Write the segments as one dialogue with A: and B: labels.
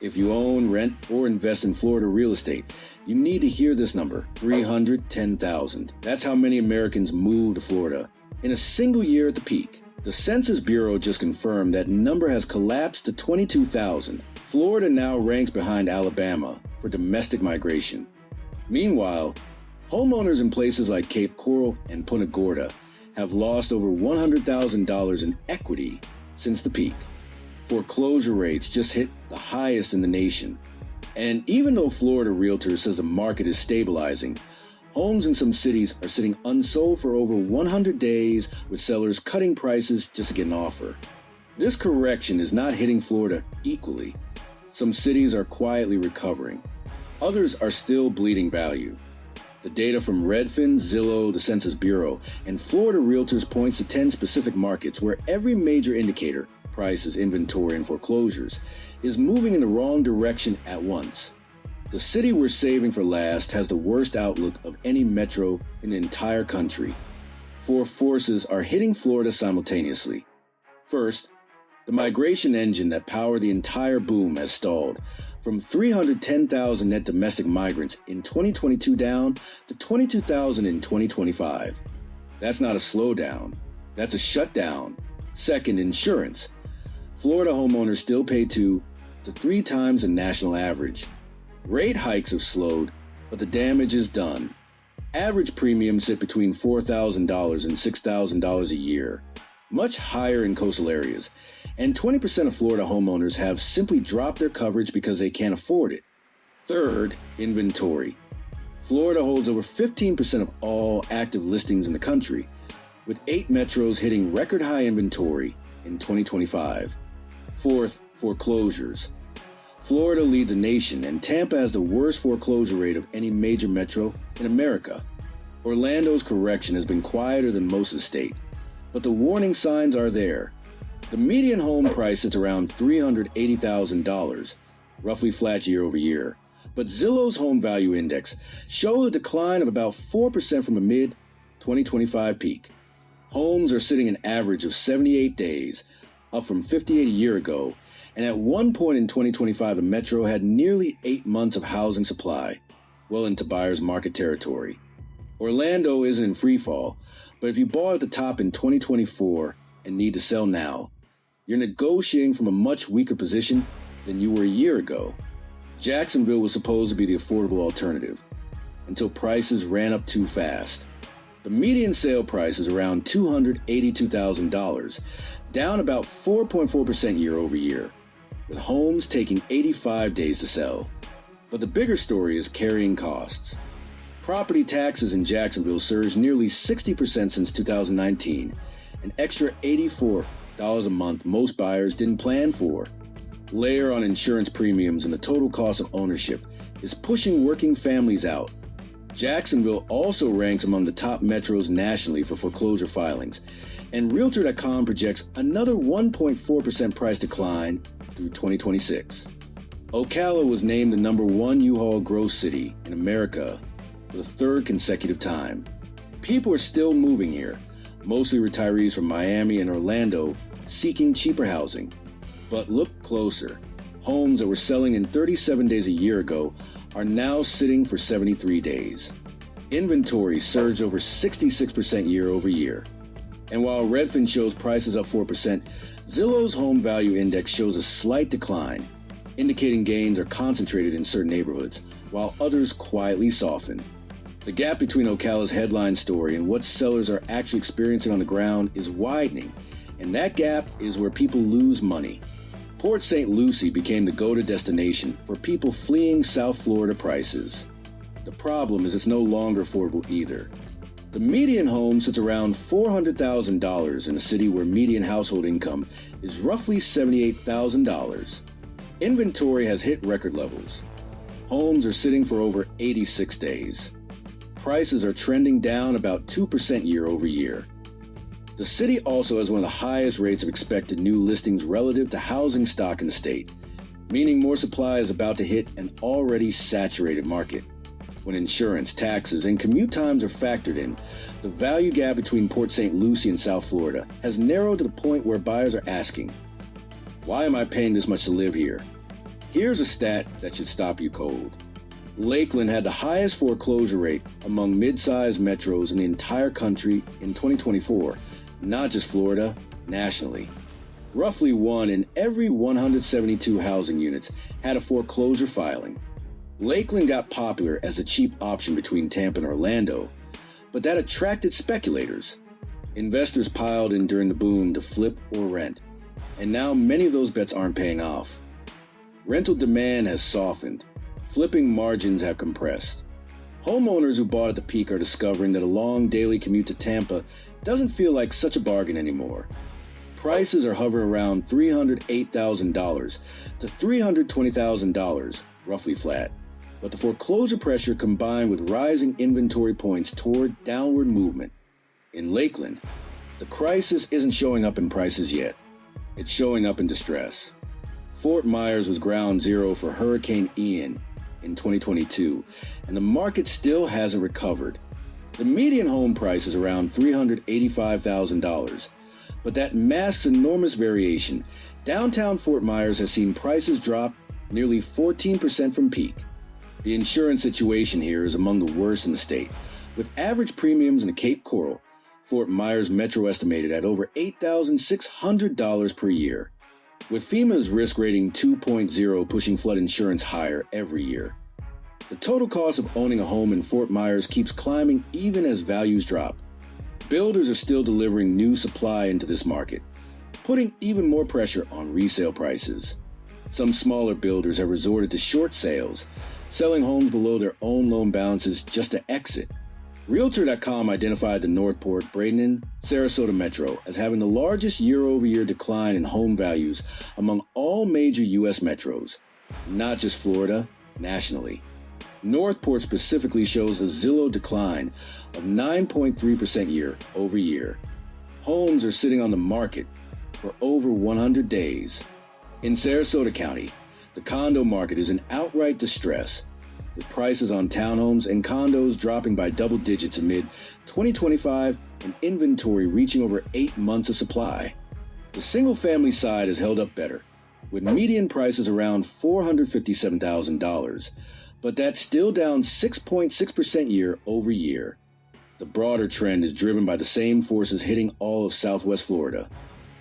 A: If you own, rent, or invest in Florida real estate, you need to hear this number, 310,000. That's how many Americans moved to Florida in a single year at the peak. The Census Bureau just confirmed that number has collapsed to 22,000. Florida now ranks behind Alabama for domestic migration. Meanwhile, homeowners in places like Cape Coral and Punta Gorda have lost over $100,000 in equity since the peak. Foreclosure rates just hit the highest in the nation. And even though Florida Realtors says the market is stabilizing, homes in some cities are sitting unsold for over 100 days, with sellers cutting prices just to get an offer. This correction is not hitting Florida equally. Some cities are quietly recovering. Others are still bleeding value. The data from Redfin, Zillow, the Census Bureau, and Florida Realtors points to 10 specific markets where every major indicator, prices, inventory, and foreclosures, is moving in the wrong direction at once. The city we're saving for last has the worst outlook of any metro in the entire country. Four forces are hitting Florida simultaneously. First, the migration engine that powered the entire boom has stalled, from 310,000 net domestic migrants in 2022 down to 22,000 in 2025. That's not a slowdown, that's a shutdown. Second, insurance. Florida homeowners still pay 2 to 3 times the national average. Rate hikes have slowed, but the damage is done. Average premiums sit between $4,000 and $6,000 a year, much higher in coastal areas, and 20% of Florida homeowners have simply dropped their coverage because they can't afford it. Third, inventory. Florida holds over 15% of all active listings in the country, with 8 metros hitting record high inventory in 2025. Fourth, foreclosures. Florida leads the nation, and Tampa has the worst foreclosure rate of any major metro in America. Orlando's correction has been quieter than most of the state, but the warning signs are there. The median home price is around $380,000, roughly flat year over year, but Zillow's home value index shows a decline of about 4% from a mid-2025 peak. Homes are sitting an average of 78 days, up from 58 a year ago, and at one point in 2025, the metro had nearly 8 months of housing supply, well into buyer's market territory. Orlando isn't in free fall, but if you bought at the top in 2024 and need to sell now, you're negotiating from a much weaker position than you were a year ago. Jacksonville was supposed to be the affordable alternative, until prices ran up too fast. The median sale price is around $282,000, down about 4.4% year over year, with homes taking 85 days to sell. But the bigger story is carrying costs. Property taxes in Jacksonville surged nearly 60% since 2019, an extra $84 a month most buyers didn't plan for. Layer on insurance premiums and the total cost of ownership is pushing working families out. Jacksonville also ranks among the top metros nationally for foreclosure filings, and Realtor.com projects another 1.4% price decline through 2026. Ocala was named the #1 U-Haul growth city in America for the 3rd consecutive time. People are still moving here, mostly retirees from Miami and Orlando seeking cheaper housing. But look closer. Homes that were selling in 37 days a year ago are now sitting for 73 days. Inventory surged over 66% year over year. And while Redfin shows prices up 4%, Zillow's home value index shows a slight decline, indicating gains are concentrated in certain neighborhoods, while others quietly soften. The gap between Ocala's headline story and what sellers are actually experiencing on the ground is widening, and that gap is where people lose money. Port St. Lucie became the go-to destination for people fleeing South Florida prices. The problem is it's no longer affordable either. The median home sits around $400,000 in a city where median household income is roughly $78,000. Inventory has hit record levels. Homes are sitting for over 86 days. Prices are trending down about 2% year over year. The city also has one of the highest rates of expected new listings relative to housing stock in the state, meaning more supply is about to hit an already saturated market. When insurance, taxes, and commute times are factored in, the value gap between Port St. Lucie and South Florida has narrowed to the point where buyers are asking, why am I paying this much to live here? Here's a stat that should stop you cold. Lakeland had the highest foreclosure rate among mid-sized metros in the entire country in 2024, not just Florida, nationally. Roughly 1 in every 172 housing units had a foreclosure filing. Lakeland got popular as a cheap option between Tampa and Orlando, but that attracted speculators. Investors piled in during the boom to flip or rent, and now many of those bets aren't paying off. Rental demand has softened. Flipping margins have compressed. Homeowners who bought at the peak are discovering that a long daily commute to Tampa doesn't feel like such a bargain anymore. Prices are hovering around $308,000 to $320,000, roughly flat. But the foreclosure pressure combined with rising inventory points toward downward movement. In Lakeland, the crisis isn't showing up in prices yet. It's showing up in distress. Fort Myers was ground zero for Hurricane Ian in 2022, and the market still hasn't recovered. The median home price is around $385,000, but that masks enormous variation. Downtown Fort Myers has seen prices drop nearly 14% from peak. The insurance situation here is among the worst in the state, with average premiums in the Cape Coral, Fort Myers Metro estimated at over $8,600 per year, with FEMA's risk rating 2.0 pushing flood insurance higher every year. The total cost of owning a home in Fort Myers keeps climbing even as values drop. Builders are still delivering new supply into this market, putting even more pressure on resale prices. Some smaller builders have resorted to short sales, selling homes below their own loan balances just to exit. Realtor.com identified the Northport, Bradenton, Sarasota Metro as having the largest year-over-year decline in home values among all major U.S. metros, not just Florida, nationally. Northport specifically shows a Zillow decline of 9.3% year-over-year. Homes are sitting on the market for over 100 days. In Sarasota County, the condo market is in outright distress, with prices on townhomes and condos dropping by double digits amid 2025 and inventory reaching over 8 months of supply. The single-family side has held up better, with median prices around $457,000, but that's still down 6.6% year-over-year. The broader trend is driven by the same forces hitting all of Southwest Florida: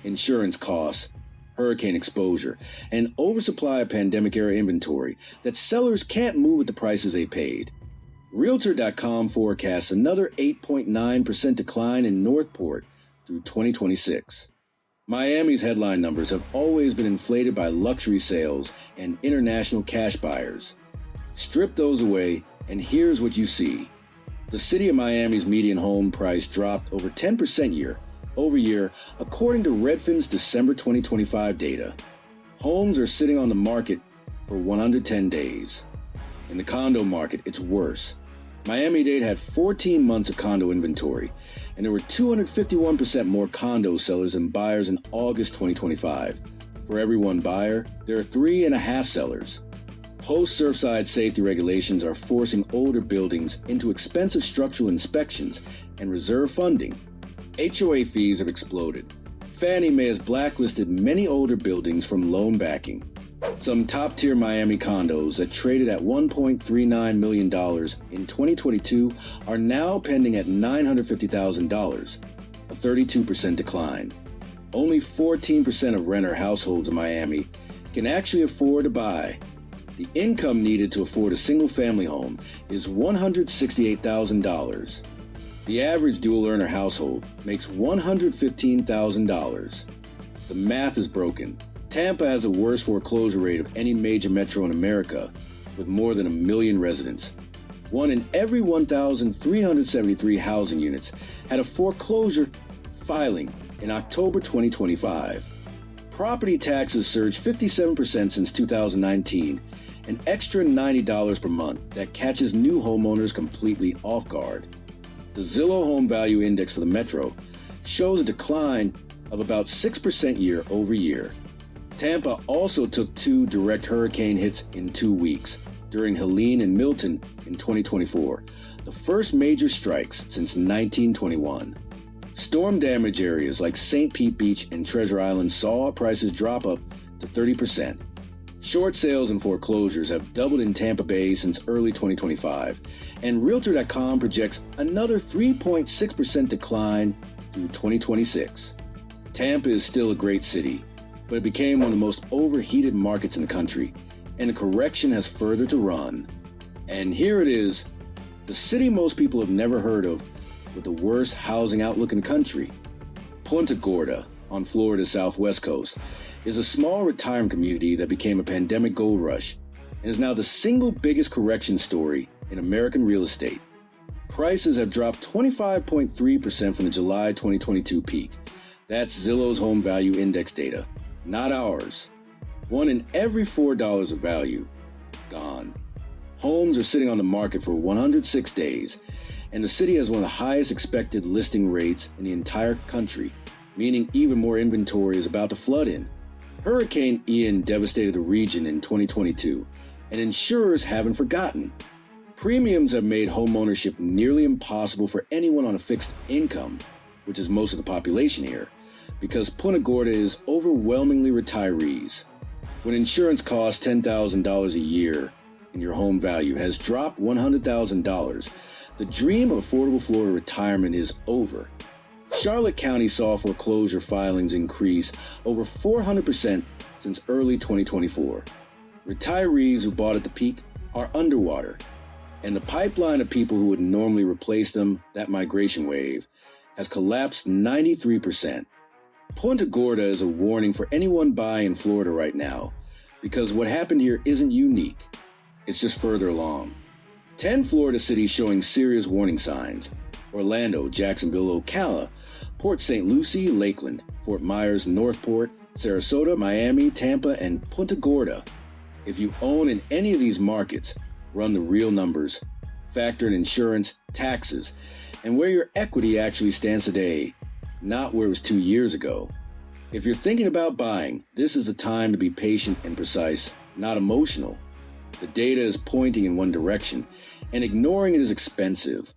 A: insurance costs, hurricane exposure, and oversupply of pandemic-era inventory that sellers can't move at the prices they paid. Realtor.com forecasts another 8.9% decline in Northport through 2026. Miami's headline numbers have always been inflated by luxury sales and international cash buyers. Strip those away, and here's what you see. The city of Miami's median home price dropped over 10% year-over-year, according to Redfin's December 2025 data. Homes are sitting on the market for 110 days. In the condo market, it's worse. Miami-Dade had 14 months of condo inventory, and there were 251% more condo sellers than buyers in August 2025. For every one buyer, there are 3.5 sellers. Post-Surfside safety regulations are forcing older buildings into expensive structural inspections and reserve funding. HOA fees have exploded. Fannie Mae has blacklisted many older buildings from loan backing. Some top-tier Miami condos that traded at $1.39 million in 2022 are now pending at $950,000, a 32% decline. Only 14% of renter households in Miami can actually afford to buy. The income needed to afford a single-family home is $168,000. The average dual-earner household makes $115,000. The math is broken. Tampa has the worst foreclosure rate of any major metro in America, with more than 1 million residents. 1 in every 1,373 housing units had a foreclosure filing in October 2025. Property taxes surged 57% since 2019, an extra $90 per month that catches new homeowners completely off guard. The Zillow Home Value Index for the Metro shows a decline of about 6% year-over-year. Tampa also took 2 direct hurricane hits in 2 weeks, during Helene and Milton in 2024, the first major strikes since 1921. Storm damage areas like St. Pete Beach and Treasure Island saw prices drop up to 30%. Short sales and foreclosures have doubled in Tampa Bay since early 2025, and Realtor.com projects another 3.6% decline through 2026. Tampa is still a great city, but it became one of the most overheated markets in the country, and the correction has further to run. And here it is, the city most people have never heard of with the worst housing outlook in the country. Punta Gorda, on Florida's southwest coast, is a small retirement community that became a pandemic gold rush and is now the single biggest correction story in American real estate. Prices have dropped 25.3% from the July 2022 peak. That's Zillow's home value index data, not ours. 1 in every $4 of value, gone. Homes are sitting on the market for 106 days, and the city has one of the highest expected listing rates in the entire country, meaning even more inventory is about to flood in. Hurricane Ian devastated the region in 2022, and insurers haven't forgotten. Premiums have made homeownership nearly impossible for anyone on a fixed income, which is most of the population here, because Punta Gorda is overwhelmingly retirees. When insurance costs $10,000 a year and your home value has dropped $100,000, the dream of affordable Florida retirement is over. Charlotte County saw foreclosure filings increase over 400% since early 2024. Retirees who bought at the peak are underwater, and the pipeline of people who would normally replace them, that migration wave, has collapsed 93%. Punta Gorda is a warning for anyone buying in Florida right now, because what happened here isn't unique. It's just further along. 10 Florida cities showing serious warning signs: Orlando, Jacksonville, Ocala, Port St. Lucie, Lakeland, Fort Myers, Northport, Sarasota, Miami, Tampa, and Punta Gorda. If you own in any of these markets, run the real numbers, factor in insurance, taxes, and where your equity actually stands today, not where it was 2 years ago. If you're thinking about buying, this is the time to be patient and precise, not emotional. The data is pointing in one direction, and ignoring it is expensive.